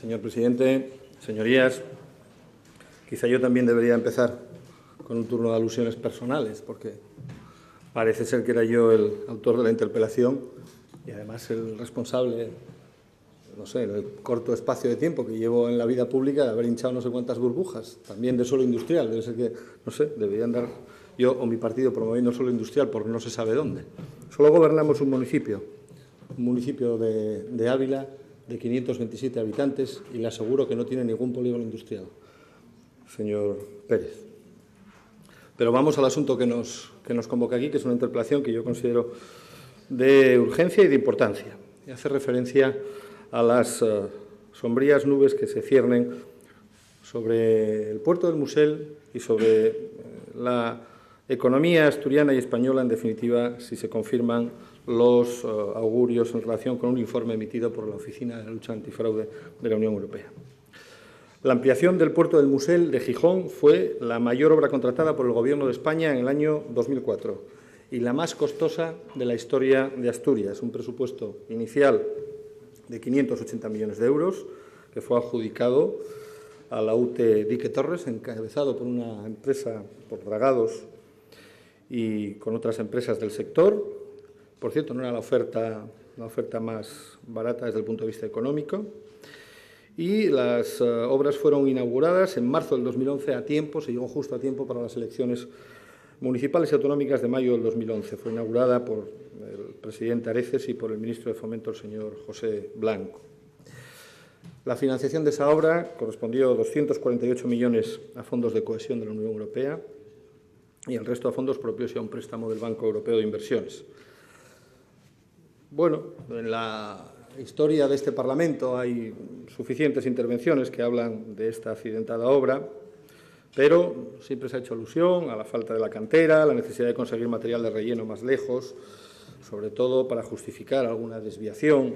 Señor presidente, señorías, quizá yo también debería empezar con un turno de alusiones personales, porque parece ser que era yo el autor de la interpelación y además el responsable, no sé, el corto espacio de tiempo que llevo en la vida pública de haber hinchado no sé cuántas burbujas, también de suelo industrial. Debe ser que, no sé, debería andar yo o mi partido promoviendo suelo industrial por no se sabe dónde. Solo gobernamos un municipio de Ávila, de 527 habitantes, y le aseguro que no tiene ningún polígono industrial, señor Pérez. Pero vamos al asunto que nos convoca aquí, que es una interpelación que yo considero de urgencia y de importancia. Y hace referencia a las sombrías nubes que se ciernen sobre el puerto del Musel y sobre la economía asturiana y española, en definitiva, si se confirman los augurios en relación con un informe emitido por la Oficina de Lucha Antifraude de la Unión Europea. La ampliación del puerto del Musel de Gijón fue la mayor obra contratada por el Gobierno de España en el año 2004 y la más costosa de la historia de Asturias. Un presupuesto inicial de 580 millones de euros que fue adjudicado a la UTE Dique Torres, encabezado por una empresa, por Dragados, y con otras empresas del sector. Por cierto, no era la oferta más barata desde el punto de vista económico. Y las obras fueron inauguradas en marzo del 2011 a tiempo, se llegó justo a tiempo para las elecciones municipales y autonómicas de mayo del 2011. Fue inaugurada por el presidente Areces y por el ministro de Fomento, el señor José Blanco. La financiación de esa obra correspondió a 248 millones a fondos de cohesión de la Unión Europea y el resto a fondos propios y a un préstamo del Banco Europeo de Inversiones. Bueno, en la historia de este Parlamento hay suficientes intervenciones que hablan de esta accidentada obra, pero siempre se ha hecho alusión a la falta de la cantera, a la necesidad de conseguir material de relleno más lejos, sobre todo para justificar alguna desviación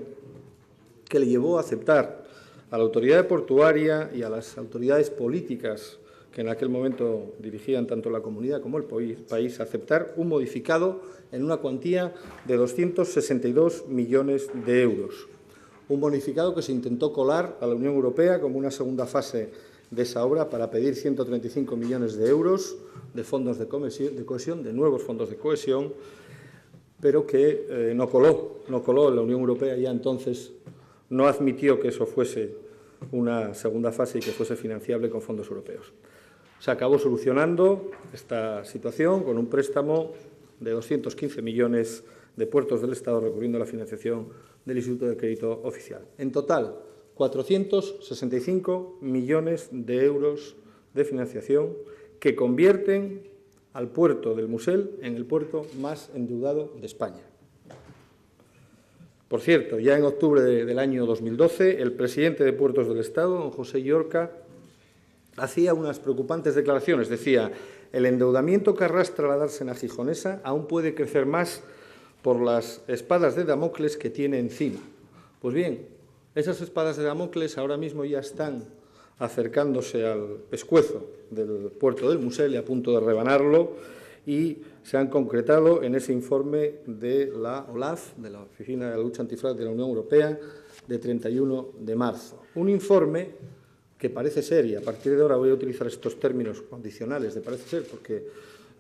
que le llevó a aceptar a la autoridad portuaria y a las autoridades políticas que en aquel momento dirigían tanto la comunidad como el país, aceptar un modificado en una cuantía de 262 millones de euros. Un bonificado que se intentó colar a la Unión Europea como una segunda fase de esa obra para pedir 135 millones de euros de fondos de cohesión, de nuevos fondos de cohesión, pero que no coló. La Unión Europea ya entonces no admitió que eso fuese una segunda fase y que fuese financiable con fondos europeos. Se acabó solucionando esta situación con un préstamo de 215 millones de Puertos del Estado recurriendo a la financiación del Instituto de Crédito Oficial. En total, 465 millones de euros de financiación que convierten al puerto del Musel en el puerto más endeudado de España. Por cierto, ya en octubre del año 2012, el presidente de Puertos del Estado, don José Llorca, hacía unas preocupantes declaraciones. Decía: el endeudamiento que arrastra la dársena gijonesa aún puede crecer más por las espadas de Damocles que tiene encima. Pues bien, esas espadas de Damocles ahora mismo ya están acercándose al pescuezo del puerto del Musel y a punto de rebanarlo, y se han concretado en ese informe de la OLAF, de la Oficina de Lucha Antifraude de la Unión Europea, de 31 de marzo. Un informe que parece ser, y a partir de ahora voy a utilizar estos términos condicionales de parece ser, porque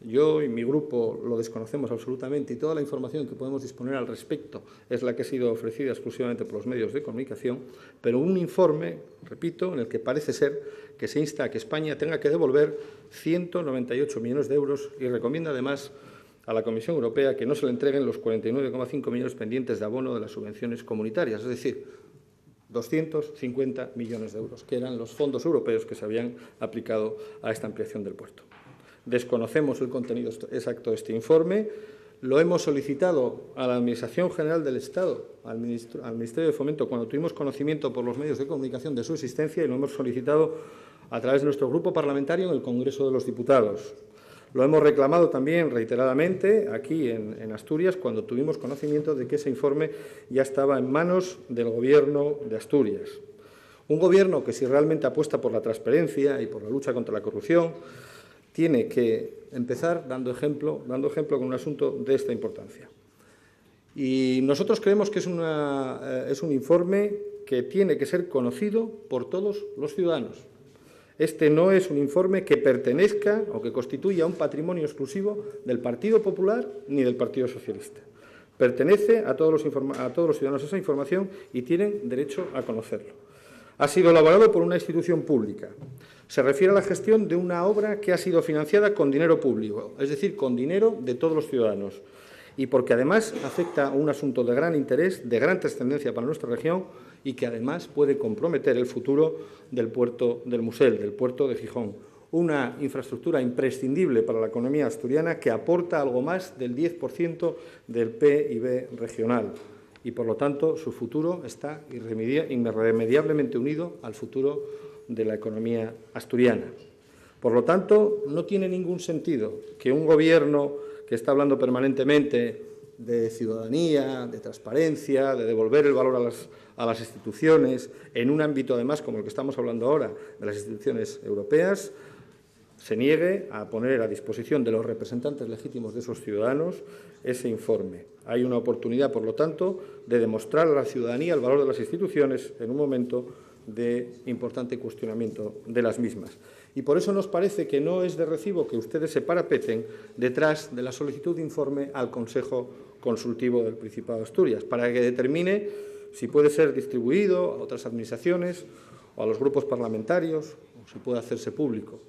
yo y mi grupo lo desconocemos absolutamente y toda la información que podemos disponer al respecto es la que ha sido ofrecida exclusivamente por los medios de comunicación, pero un informe, repito, en el que parece ser que se insta a que España tenga que devolver 198 millones de euros y recomienda además a la Comisión Europea que no se le entreguen los 49,5 millones pendientes de abono de las subvenciones comunitarias, es decir, 250 millones de euros, que eran los fondos europeos que se habían aplicado a esta ampliación del puerto. Desconocemos el contenido exacto de este informe, lo hemos solicitado a la Administración General del Estado, al Ministerio de Fomento, cuando tuvimos conocimiento por los medios de comunicación de su existencia, y lo hemos solicitado a través de nuestro grupo parlamentario en el Congreso de los Diputados. Lo hemos reclamado también reiteradamente aquí en Asturias cuando tuvimos conocimiento de que ese informe ya estaba en manos del Gobierno de Asturias. Un Gobierno que, si realmente apuesta por la transparencia y por la lucha contra la corrupción, tiene que empezar dando ejemplo con un asunto de esta importancia. Y nosotros creemos que es un informe que tiene que ser conocido por todos los ciudadanos. Este no es un informe que pertenezca o que constituya un patrimonio exclusivo del Partido Popular ni del Partido Socialista. Pertenece a todos los ciudadanos esa información y tienen derecho a conocerlo. Ha sido elaborado por una institución pública. Se refiere a la gestión de una obra que ha sido financiada con dinero público, es decir, con dinero de todos los ciudadanos, y porque además afecta a un asunto de gran interés, de gran trascendencia para nuestra región y que además puede comprometer el futuro del puerto del Musel, del puerto de Gijón. Una infraestructura imprescindible para la economía asturiana que aporta algo más del 10% del PIB regional y, por lo tanto, su futuro está irremediablemente unido al futuro de la economía asturiana. Por lo tanto, no tiene ningún sentido que un Gobierno que está hablando permanentemente de ciudadanía, de transparencia, de devolver el valor a las instituciones, en un ámbito, además, como el que estamos hablando ahora, de las instituciones europeas, se niegue a poner a disposición de los representantes legítimos de esos ciudadanos ese informe. Hay una oportunidad, por lo tanto, de demostrar a la ciudadanía el valor de las instituciones en un momento de importante cuestionamiento de las mismas. Y por eso nos parece que no es de recibo que ustedes se parapeten detrás de la solicitud de informe al Consejo Consultivo del Principado de Asturias, para que determine si puede ser distribuido a otras administraciones o a los grupos parlamentarios, o si puede hacerse público.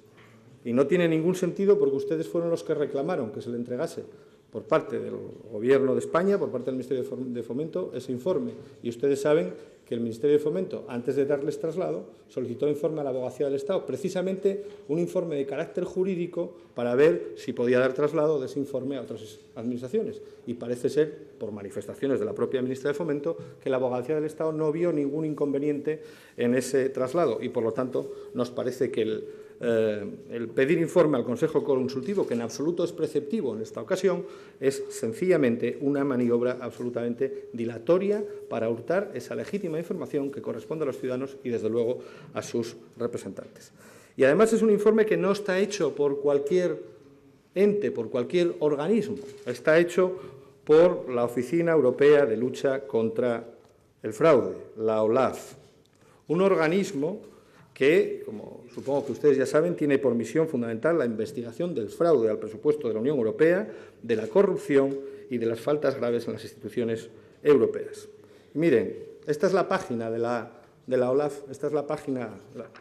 Y no tiene ningún sentido porque ustedes fueron los que reclamaron que se le entregase por parte del Gobierno de España, por parte del Ministerio de Fomento, ese informe. Y ustedes saben que el Ministerio de Fomento, antes de darles traslado, solicitó informe a la Abogacía del Estado, precisamente un informe de carácter jurídico para ver si podía dar traslado de ese informe a otras administraciones. Y parece ser, por manifestaciones de la propia ministra de Fomento, que la Abogacía del Estado no vio ningún inconveniente en ese traslado y, por lo tanto, nos parece que el pedir informe al Consejo Consultivo, que en absoluto es preceptivo en esta ocasión, es sencillamente una maniobra absolutamente dilatoria para hurtar esa legítima información que corresponde a los ciudadanos y, desde luego, a sus representantes. Y, además, es un informe que no está hecho por cualquier ente, por cualquier organismo. Está hecho por la Oficina Europea de Lucha contra el Fraude, la OLAF, un organismo que, como supongo que ustedes ya saben, tiene por misión fundamental la investigación del fraude al presupuesto de la Unión Europea, de la corrupción y de las faltas graves en las instituciones europeas. Y miren, esta es la página de la OLAF, esta es la página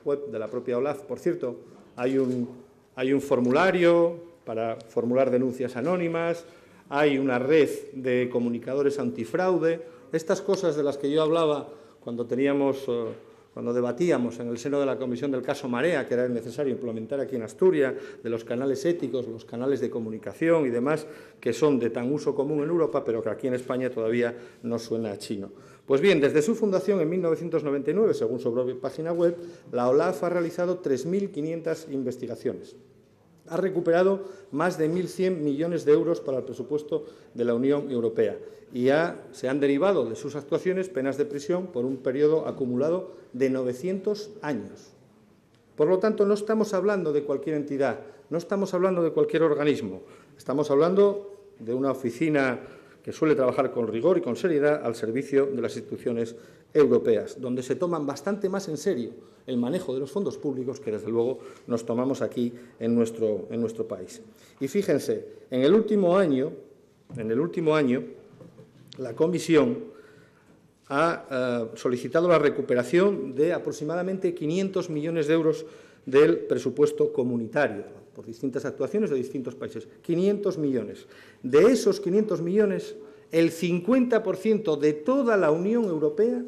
web de la propia OLAF. Por cierto, hay un formulario para formular denuncias anónimas, hay una red de comunicadores antifraude. Estas cosas de las que yo hablaba cuando debatíamos en el seno de la Comisión del caso Marea, que era necesario implementar aquí en Asturias, de los canales éticos, los canales de comunicación y demás, que son de tan uso común en Europa, pero que aquí en España todavía no suena a chino. Pues bien, desde su fundación en 1999, según su propia página web, la OLAF ha realizado 3.500 investigaciones. Ha recuperado más de 1.100 millones de euros para el presupuesto de la Unión Europea y se han derivado de sus actuaciones penas de prisión por un periodo acumulado de 900 años. Por lo tanto, no estamos hablando de cualquier entidad, no estamos hablando de cualquier organismo, estamos hablando de una oficina que suele trabajar con rigor y con seriedad al servicio de las instituciones europeas, donde se toman bastante más en serio el manejo de los fondos públicos que, desde luego, nos tomamos aquí en nuestro país. Y fíjense, en el último año, la Comisión ha solicitado la recuperación de aproximadamente 500 millones de euros del presupuesto comunitario, por distintas actuaciones de distintos países. 500 millones. De esos 500 millones, el 50% de toda la Unión Europea,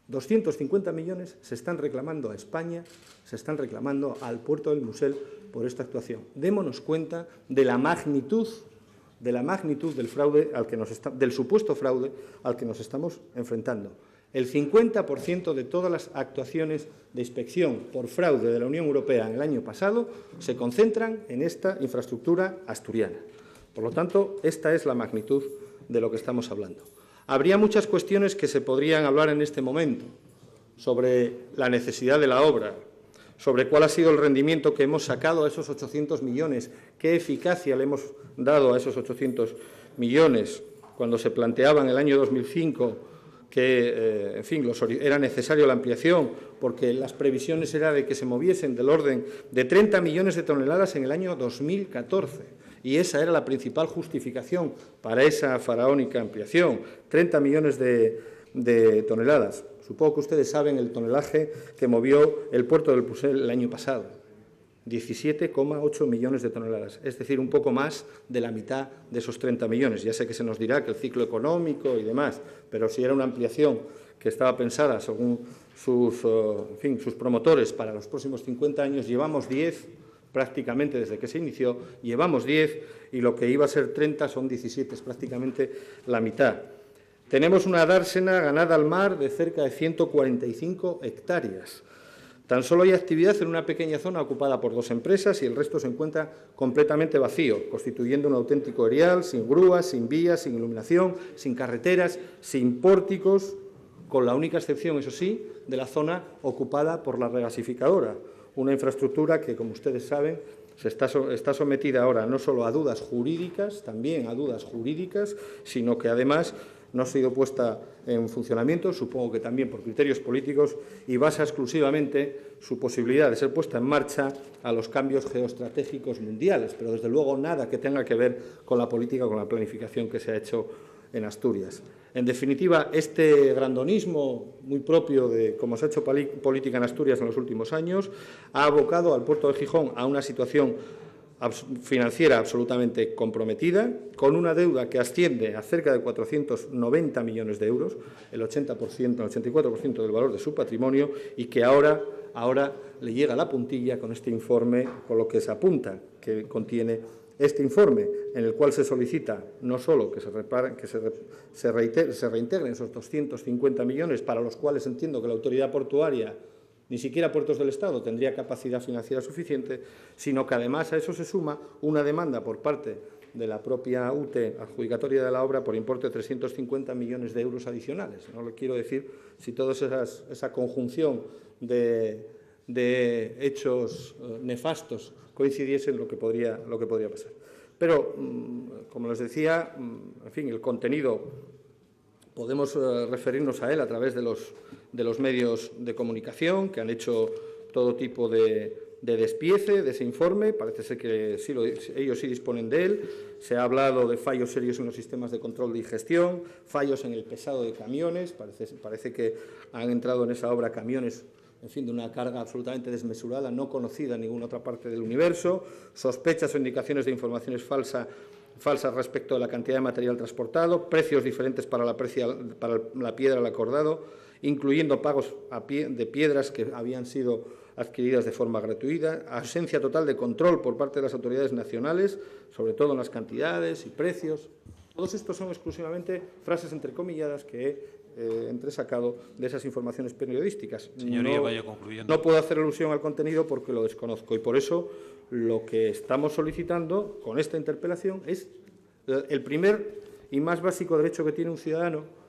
250 millones, se están reclamando a España, se están reclamando al puerto del Musel por esta actuación. Démonos cuenta de la magnitud del fraude del supuesto fraude al que nos estamos enfrentando. El 50% de todas las actuaciones de inspección por fraude de la Unión Europea en el año pasado se concentran en esta infraestructura asturiana. Por lo tanto, esta es la magnitud de lo que estamos hablando. Habría muchas cuestiones que se podrían hablar en este momento sobre la necesidad de la obra, sobre cuál ha sido el rendimiento que hemos sacado a esos 800 millones, qué eficacia le hemos dado a esos 800 millones cuando se planteaba en el año 2005 en fin, era necesario la ampliación, porque las previsiones eran de que se moviesen del orden de 30 millones de toneladas en el año 2014. Y esa era la principal justificación para esa faraónica ampliación, 30 millones de toneladas. Supongo que ustedes saben el tonelaje que movió el puerto del Pusel el año pasado. 17,8 millones de toneladas, es decir, un poco más de la mitad de esos 30 millones. Ya sé que se nos dirá que el ciclo económico y demás, pero si era una ampliación que estaba pensada según sus promotores para los próximos 50 años, llevamos 10, prácticamente desde que se inició, llevamos 10 y lo que iba a ser 30 son 17, es prácticamente la mitad. Tenemos una dársena ganada al mar de cerca de 145 hectáreas. Tan solo hay actividad en una pequeña zona ocupada por 2 empresas y el resto se encuentra completamente vacío, constituyendo un auténtico erial, sin grúas, sin vías, sin iluminación, sin carreteras, sin pórticos, con la única excepción, eso sí, de la zona ocupada por la regasificadora, una infraestructura que, como ustedes saben, está sometida ahora no solo a dudas jurídicas, también a dudas jurídicas, sino que además no ha sido puesta en funcionamiento, supongo que también por criterios políticos, y basa exclusivamente su posibilidad de ser puesta en marcha a los cambios geoestratégicos mundiales, pero desde luego nada que tenga que ver con la política o con la planificación que se ha hecho en Asturias. En definitiva, este grandonismo muy propio de cómo se ha hecho política en Asturias en los últimos años ha abocado al puerto de Gijón a una situación financiera absolutamente comprometida, con una deuda que asciende a cerca de 490 millones de euros, el 80%, el 84% del valor de su patrimonio, y que ahora le llega la puntilla con este informe, con lo que se apunta, que contiene este informe, en el cual se solicita no solo que se reintegren esos 250 millones, para los cuales entiendo que la autoridad portuaria, ni siquiera Puertos del Estado, tendría capacidad financiera suficiente, sino que además a eso se suma una demanda por parte de la propia UTE adjudicatoria de la obra por importe de 350 millones de euros adicionales. No le quiero decir si toda esa conjunción de hechos nefastos coincidiesen lo que podría pasar. Pero, como les decía, en fin, el contenido podemos referirnos a él a través de los medios de comunicación que han hecho todo tipo de despiece de ese informe. Parece ser que ellos sí disponen de él. Se ha hablado de fallos serios en los sistemas de control y gestión, fallos en el pesado de camiones. Parece que han entrado en esa obra camiones, en fin, de una carga absolutamente desmesurada, no conocida en ninguna otra parte del universo, sospechas o indicaciones de informaciones falsas respecto a la cantidad de material transportado, precios diferentes para la piedra al acordado, incluyendo pagos de piedras que habían sido adquiridas de forma gratuita, ausencia total de control por parte de las autoridades nacionales, sobre todo en las cantidades y precios. Todos estos son exclusivamente frases entrecomilladas que he entresacado de esas informaciones periodísticas. Señoría, vaya concluyendo. No puedo hacer alusión al contenido porque lo desconozco y por eso lo que estamos solicitando con esta interpelación es el primer y más básico derecho que tiene un ciudadano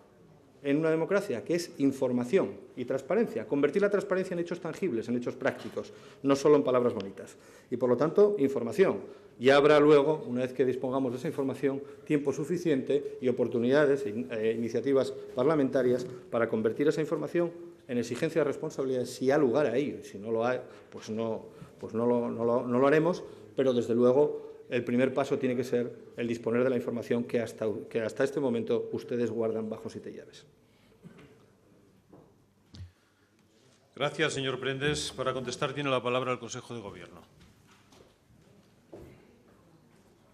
en una democracia, que es información y transparencia, convertir la transparencia en hechos tangibles, en hechos prácticos, no solo en palabras bonitas. Y, por lo tanto, información. Ya habrá luego, una vez que dispongamos de esa información, tiempo suficiente y oportunidades e iniciativas parlamentarias para convertir esa información en exigencia de responsabilidades si hay lugar a ello. Si no lo hay, pues no lo haremos, pero, desde luego, el primer paso tiene que ser el disponer de la información que hasta este momento ustedes guardan bajo 7 llaves. Gracias, señor Prendes. Para contestar tiene la palabra el Consejo de Gobierno.